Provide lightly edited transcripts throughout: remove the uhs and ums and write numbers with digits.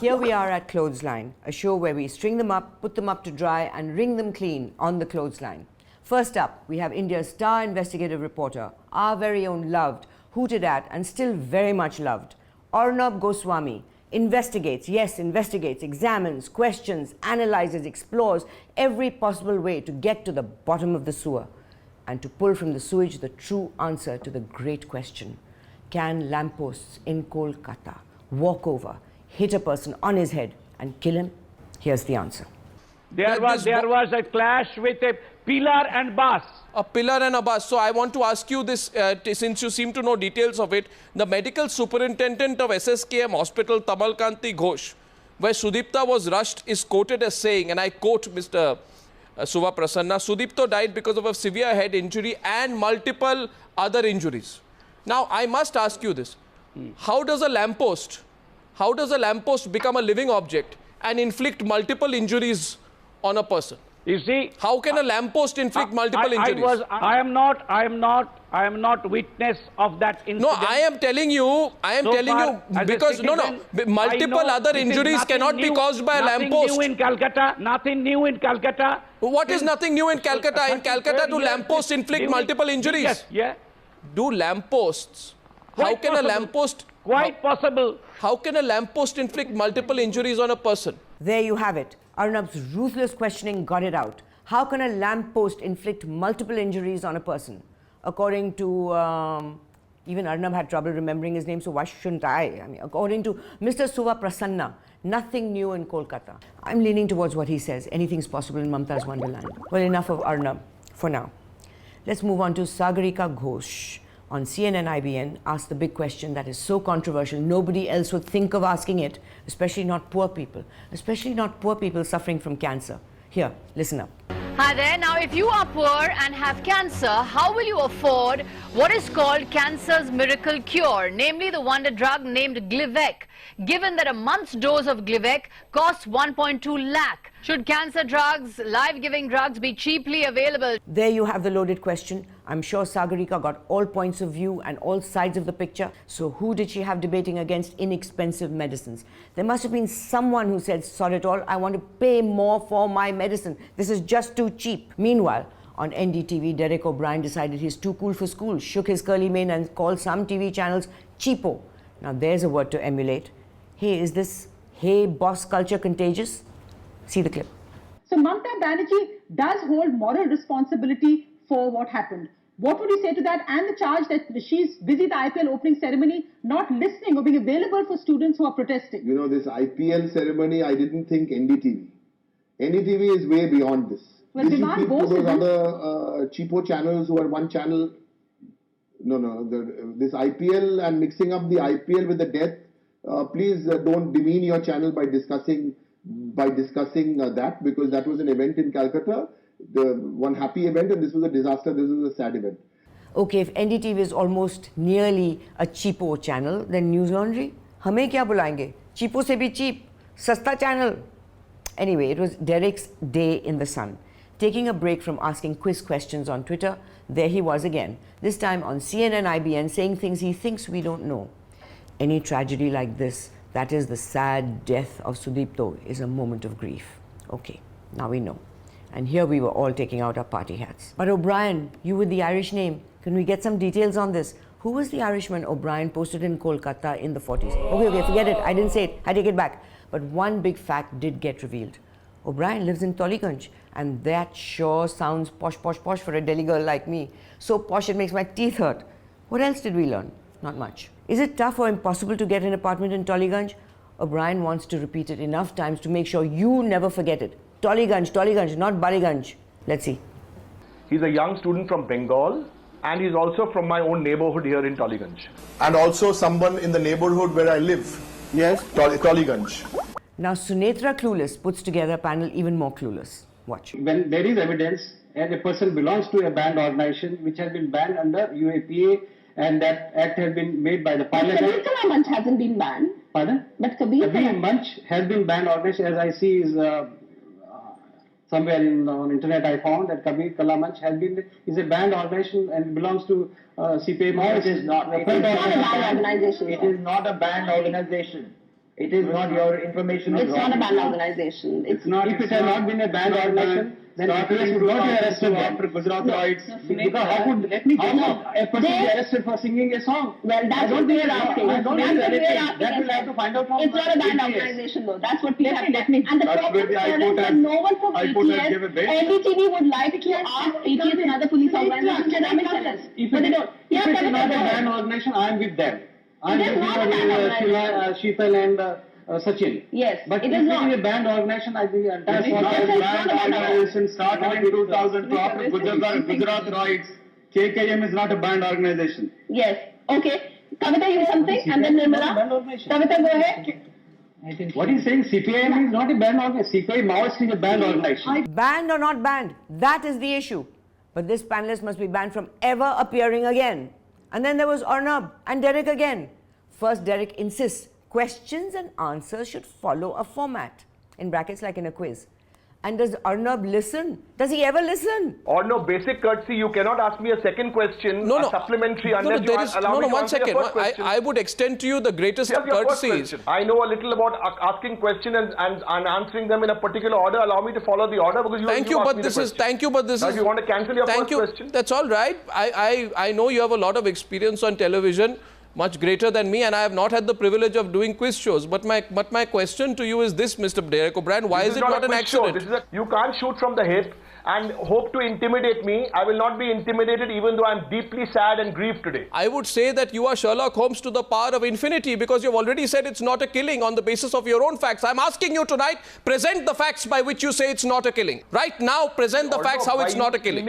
Here we are at Clothesline, a show where we string them up, put them up to dry and wring them clean on the clothesline. First up, we have India's star investigative reporter, our very own loved, hooted at and still very much loved, Arnab Goswami. Investigates, yes, investigates, examines, questions, analyzes, explores every possible way to get to the bottom of the sewer and to pull from the sewage the true answer to the great question. Can lampposts in Kolkata walk over, hit a person on his head and kill him? Here's the answer. There was a clash with a pillar and bus. A pillar and a bus. So I want to ask you this, since you seem to know details of it. The medical superintendent of SSKM Hospital, Tamalkanti Ghosh, where Sudipta was rushed, is quoted as saying, and I quote Mr. Suva Prasanna, Sudipta died because of a severe head injury and multiple other injuries. Now, I must ask you this. How does a lamppost become a living object and inflict multiple injuries on a person? You see, how can a lamppost inflict multiple injuries? I am not witness of that incident. No, I am telling you because multiple other injuries cannot be caused by a lamppost. Nothing new in Calcutta. What is nothing new in Calcutta? In Calcutta, do lampposts inflict multiple injuries? Yes, yeah. Do lampposts? How can a lamppost? Quite possible. How can a lamppost inflict multiple injuries on a person? There you have it. Arnab's ruthless questioning got it out. How can a lamppost inflict multiple injuries on a person? According to, even Arnab had trouble remembering his name, so why shouldn't I? I mean, according to Mr. Suva Prasanna, nothing new in Kolkata. I'm leaning towards what he says. Anything's possible in Mamta's Wonderland. Well, enough of Arnab for now. Let's move on to Sagarika Ghosh. On CNN IBN, asked the big question that is so controversial, nobody else would think of asking it, especially not poor people suffering from cancer. Here, listen up. Hi there. Now, if you are poor and have cancer, how will you afford what is called cancer's miracle cure, namely the wonder drug named Glivec, given that a month's dose of Glivec costs 1.2 lakh? Should cancer drugs, life-giving drugs, be cheaply available? There you have the loaded question. I'm sure Sagarika got all points of view and all sides of the picture. So who did she have debating against inexpensive medicines? There must have been someone who said, sod it all, I want to pay more for my medicine. This is just too cheap. Meanwhile, on NDTV, Derek O'Brien decided he's too cool for school, shook his curly mane and called some TV channels cheapo. Now there's a word to emulate. Hey, is this hey boss culture contagious? See the clip. So Mamta Banerjee does hold moral responsibility for what happened. What would you say to that, and the charge that she's busy the IPL opening ceremony, not listening or being available for students who are protesting? You know, this IPL ceremony, I didn't think NDTV. NDTV is way beyond this. Well, this demand goes to those other cheapo channels who are one channel. This IPL and mixing up the IPL with the death. Please don't demean your channel by discussing that, because that was an event in Calcutta, the one happy event, and this was a disaster. This was a sad event. Okay, if NDTV is almost nearly a cheapo channel, then News Laundry, hame kya bulayenge? Cheapo se bhi cheap, sasta channel. Anyway, it was Derek's day in the sun. Taking a break from asking quiz questions on Twitter, there he was again, this time on CNN IBN, saying things he thinks we don't know. Any tragedy like this, that is the sad death of Sudipto, is a moment of grief. Okay, now we know. And here we were all taking out our party hats. But O'Brien, you with the Irish name, can we get some details on this? Who was the Irishman O'Brien posted in Kolkata in the 40s? Okay, forget it. I didn't say it. I take it back. But one big fact did get revealed. O'Brien lives in Tollygunge, and that sure sounds posh for a Delhi girl like me. So posh it makes my teeth hurt. What else did we learn? Not much. Is it tough or impossible to get an apartment in Tollygunge? O'Brien wants to repeat it enough times to make sure you never forget it. Tollygunge, not Baligunge. Let's see. He's a young student from Bengal, and he's also from my own neighborhood here in Tollygunge. And also someone in the neighborhood where I live. Yes, Tollygunge. Now Sunetra Clueless puts together a panel even more clueless. Watch. When there is evidence and a person belongs to a banned organization which has been banned under UAPA, and that act has been made by the parliament. Kabir Kala Manch hasn't been banned. Pardon? But Kabir Manch has been banned. Organization, as I see, is somewhere on internet. I found that Kabir Kala Manch is a banned organization and belongs to CPM. No, it is not. It is not a banned organization. It is not a banned organization. It is not your information. It's not a banned organization. It's not. If it had not been a banned organization, then APS would not be arrested after Gujarat riots. Because how could a person be arrested for singing a song? Well, that's what we are asking. That will have to find out from. It's not a banned organization, though. That's what we have. And the problem is that no one from ATS, NDTV would like to ask ATS and other police organizations to come and tell us, but they don't. If it is not a banned organization, I am with them. I am with Sheetal and Sachin. Yes, but it if is it not. is a banned organization, I think That's not a banned organization started in 2002 after Gujarat riots. KKM is not a banned organization. Yes. Okay. Kavita, you something, and then Nirmala. Kavita, go ahead. What he's saying, CPIM is not a banned organization. CPI Maoist is a banned organization. Banned or not banned, that is the issue. But this panelist must be banned from ever appearing again. And then there was Arnab and Derek again. First, Derek insists questions and answers should follow a format, in brackets like in a quiz. And does Arnab listen? Does he ever listen? Or no basic courtesy, you cannot ask me a second question, a supplementary, unless you allow me to one answer second. your first question. I would extend to you the greatest Yes, of your first courtesies. question. I know a little about asking questions and answering them in a particular order. Allow me to follow the order because you Thank you, but this is now, if you want to cancel your first question. That's all right. I know you have a lot of experience on television, much greater than me, and I have not had the privilege of doing quiz shows. But my question to you is this, Mr. Derek O'Brien, why is it not an accident? You can't shoot from the hip and hope to intimidate me. I will not be intimidated even though I'm deeply sad and grieved today. I would say that you are Sherlock Holmes to the power of infinity because you've already said it's not a killing on the basis of your own facts. I'm asking you tonight, present the facts by which you say it's not a killing. Right now, present the facts how it's not a killing.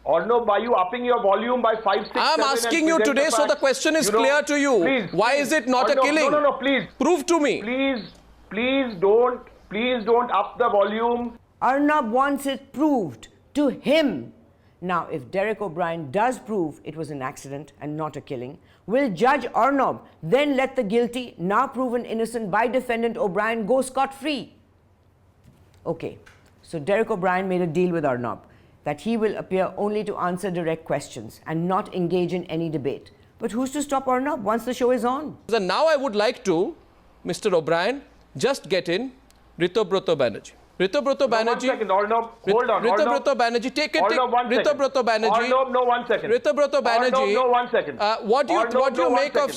Or no, by you upping your volume by 5, 6, I'm 7 asking you today, so the question is clear to you. Please, why is it not a killing? No, please. Prove to me. Please don't up the volume. Arnab wants it proved to him. Now, if Derek O'Brien does prove it was an accident and not a killing, will Judge Arnab then let the guilty, now proven innocent by defendant O'Brien, go scot-free? Okay, so Derek O'Brien made a deal with Arnab that he will appear only to answer direct questions and not engage in any debate. But who's to stop Arnab once the show is on? So now I would like to, Mr. O'Brien, just get in Ritobrata Banerjee. Ritobrata Banerjee. 1 second, Arnab. Hold on. Ritobrata Banerjee. Take it. Ritobrata Banerjee. Arnab, no, 1 second. Ritobrata Banerjee. Arnab, no, 1 second. What do you make of?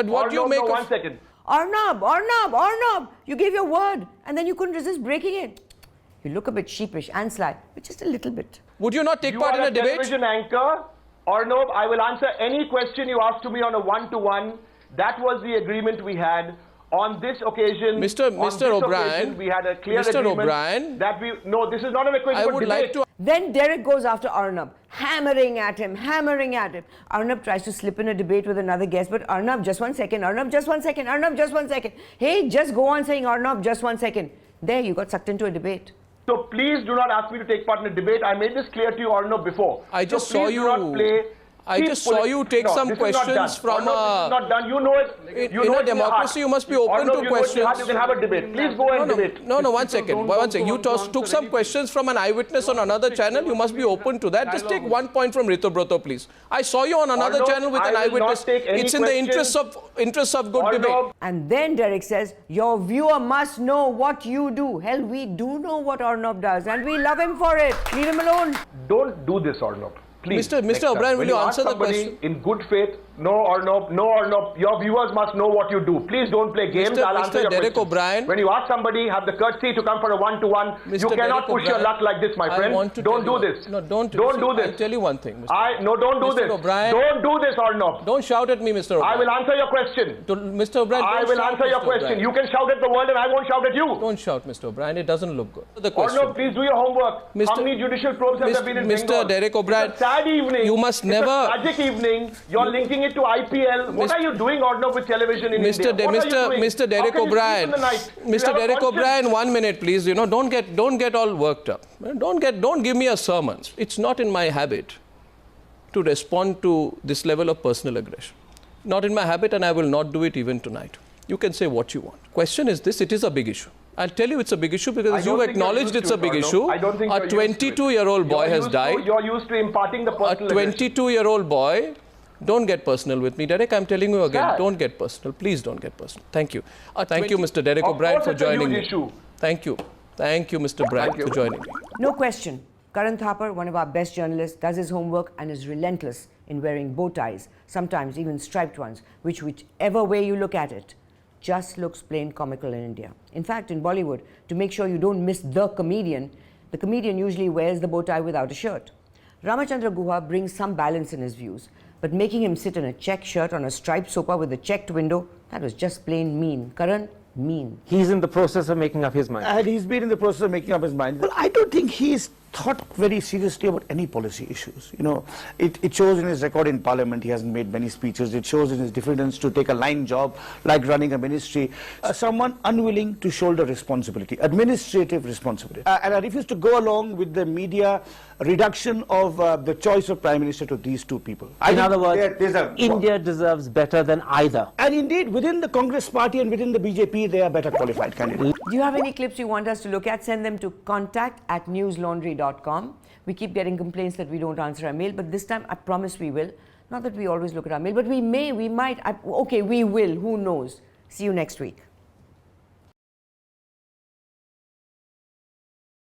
What do you make of? 1 second. Arnab, you gave your word and then you couldn't resist breaking it. You look a bit sheepish and sly, but just a little bit. Would you not take part in a debate? You are a television anchor. Arnab, I will answer any question you ask to me on a one-to-one. That was the agreement we had. On this occasion, Mr. O'Brien, we had a clear agreement that no, this is not an equation for debate. Then Derek goes after Arnab, hammering at him. Arnab tries to slip in a debate with another guest, but Arnab, just 1 second, Arnab, just 1 second, Arnab, just 1 second. Hey, just go on saying Arnab, just 1 second. There, you got sucked into a debate. So please do not ask me to take part in a debate. I made this clear to you, Arnab, before. I just saw you. Do not play. I just saw you take some questions from this is not done. You know it. In a democracy, you must be open to questions. You can have a debate. Please go and debate. No, 1 second. 1 second. You took some questions from an eyewitness on another channel. You must be open to that. Just take 1 point from Ritobrata, please. I saw you on another channel with an eyewitness. It's in the interests of good debate. And then Derek says, your viewer must know what you do. Hell, we do know what Arnab does and we love him for it. Leave him alone. Don't do this, Arnab. Please, Mr. O'Brien, will you answer the question? In good faith, no or no, your viewers must know what you do. Please don't play games. I'll answer your Derek O'Brien. When you ask somebody, have the courtesy to come for a one-to-one. You cannot push your luck like this, my friend. Don't do this. No, don't do this. I'll tell you one thing, don't do this. O'Brien, don't do this, Arnab. Don't shout at me, Mr. O'Brien. I will answer your question. Mr. O'Brien, I will answer your question. You can shout at the world and I won't shout at you. Don't shout, Mr. O'Brien. It doesn't look good. Arnab, please do your homework. How many judicial probes have there been in Bengal? Mr. Derek O'Brien, it's a sad evening. You must never. It's a tragic evening. You're linking it to IPL. What are you doing, Arnab, with television in India? Mr. Derek O'Brien. Mr. Derek O'Brien, 1 minute, please. You know, don't get all worked up. Don't give me a sermon. It's not in my habit to respond to this level of personal aggression. Not in my habit, and I will not do it even tonight. You can say what you want. Question is this: it is a big issue. I'll tell you it's a big issue because you've acknowledged it's a big issue. I don't think a 22-year-old boy has died. You're used to imparting the personal A 22-year-old boy Don't get personal with me, Derek. I'm telling you again, Sir. don't get personal. Please don't get personal. Thank you. Thank you, Mr. Derek O'Brien, for joining me. Issue. Thank you. Thank you, Mr. Bragg, for joining me. No question. Karan Thapar, one of our best journalists, does his homework and is relentless in wearing bow ties, sometimes even striped ones, whichever way you look at it, just looks plain comical in India. In fact, in Bollywood, to make sure you don't miss the comedian usually wears the bow tie without a shirt. Ramachandra Guha brings some balance in his views, but making him sit in a check shirt on a striped sofa with a checked window, that was just plain mean. Karan, mean. He's in the process of making up his mind. And he's been in the process of making up his mind. Well, I don't think he's thought very seriously about any policy issues. You know, it shows in his record in Parliament. He hasn't made many speeches. It shows in his diffidence to take a line job like running a ministry. Someone unwilling to shoulder responsibility, administrative responsibility. And I refuse to go along with the media reduction of the choice of Prime Minister to these two people. In other words, India deserves better than either. And indeed, within the Congress party and within the BJP, they are better qualified candidates. Do you have any clips you want us to look at? Send them to contact@newslaundry.com. We keep getting complaints that we don't answer our mail, but this time I promise we will. Not that we always look at our mail, but we might. Okay, we will. Who knows? See you next week.